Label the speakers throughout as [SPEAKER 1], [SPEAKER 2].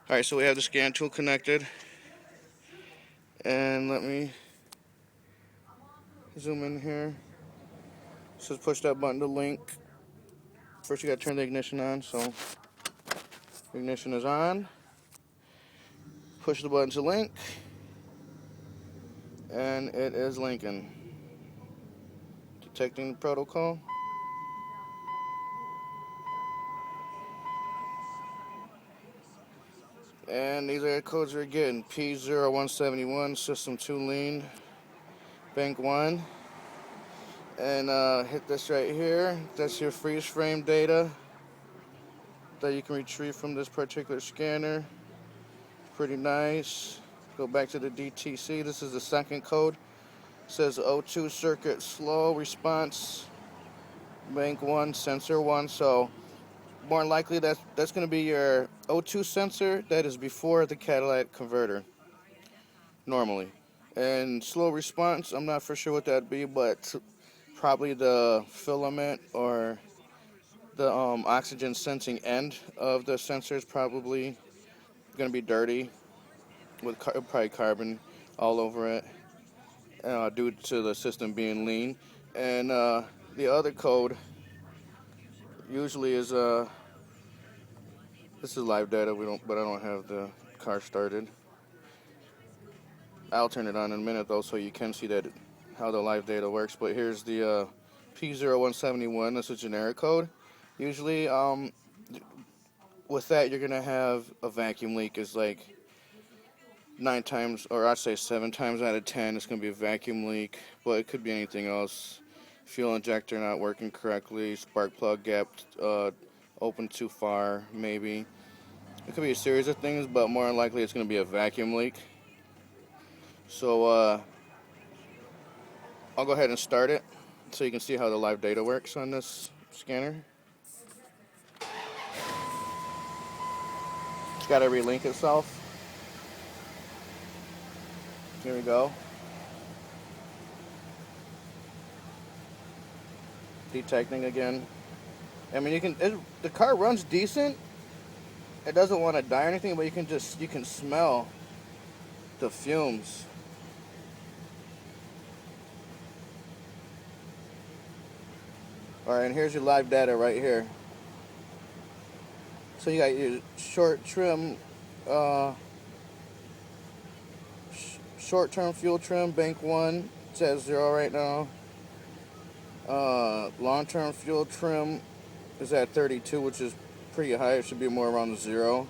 [SPEAKER 1] Alright, so we have the scan tool connected. And let me zoom in here. It says push that button to link. First you gotta turn the ignition on, so ignition is on. Push the button to link. And it is linking. Detecting the protocol. And these are the codes we're getting. P0171, System 2 Lean, Bank 1. And hit this right here. That's your freeze frame data that you can retrieve from this particular scanner. Pretty nice. Go back to the DTC. This is the second code. It says O2 circuit slow response, Bank 1, sensor 1. So more than likely that's going to be your O2 sensor that is before the catalytic converter normally. And slow response, I'm not for sure what that'd be, but probably the filament or the oxygen sensing end of the sensor is probably going to be dirty with probably carbon all over it due to the system being lean. And the other code usually is this is live data. But I don't have the car started. I'll turn it on in a minute though, so you can see that how the live data works. But here's the P0171. This is generic code. Usually, with that, you're gonna have a vacuum leak. Is like 9 times, or I'd say 7 times out of 10, it's gonna be a vacuum leak. But it could be anything else. Fuel injector not working correctly. Spark plug gap open too far, maybe. It could be a series of things, but more than likely, it's gonna be a vacuum leak. So I'll go ahead and start it so you can see how the live data works on this scanner. It's got to relink itself. Here we go. Detecting again. I mean, the car runs decent. It doesn't want to die or anything, but you can smell the fumes. Alright, and here's your live data right here. So you got your short trim, short-term fuel trim, Bank 1, it's at 0 right now. Long-term fuel trim is at 32, which is pretty high. It should be more around 0.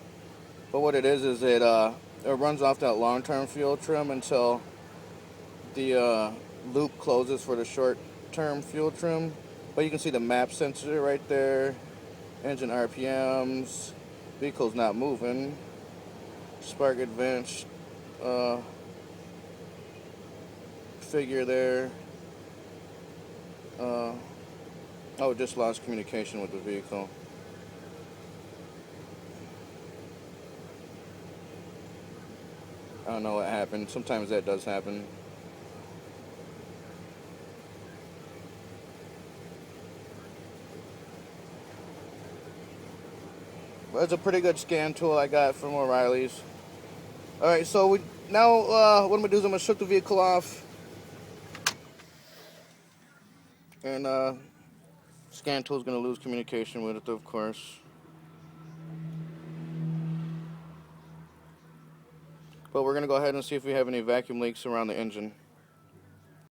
[SPEAKER 1] But what it is it runs off that long-term fuel trim until the loop closes for the short-term fuel trim. But you can see the map sensor right there, engine RPMs, vehicle's not moving, spark advanced figure there. Just lost communication with the vehicle. I don't know what happened. Sometimes that does happen. But it's a pretty good scan tool I got from O'Reilly's. Alright, so now what I'm going to do is I'm going to shut the vehicle off. And scan tool is going to lose communication with it, of course. But we're going to go ahead and see if we have any vacuum leaks around the engine.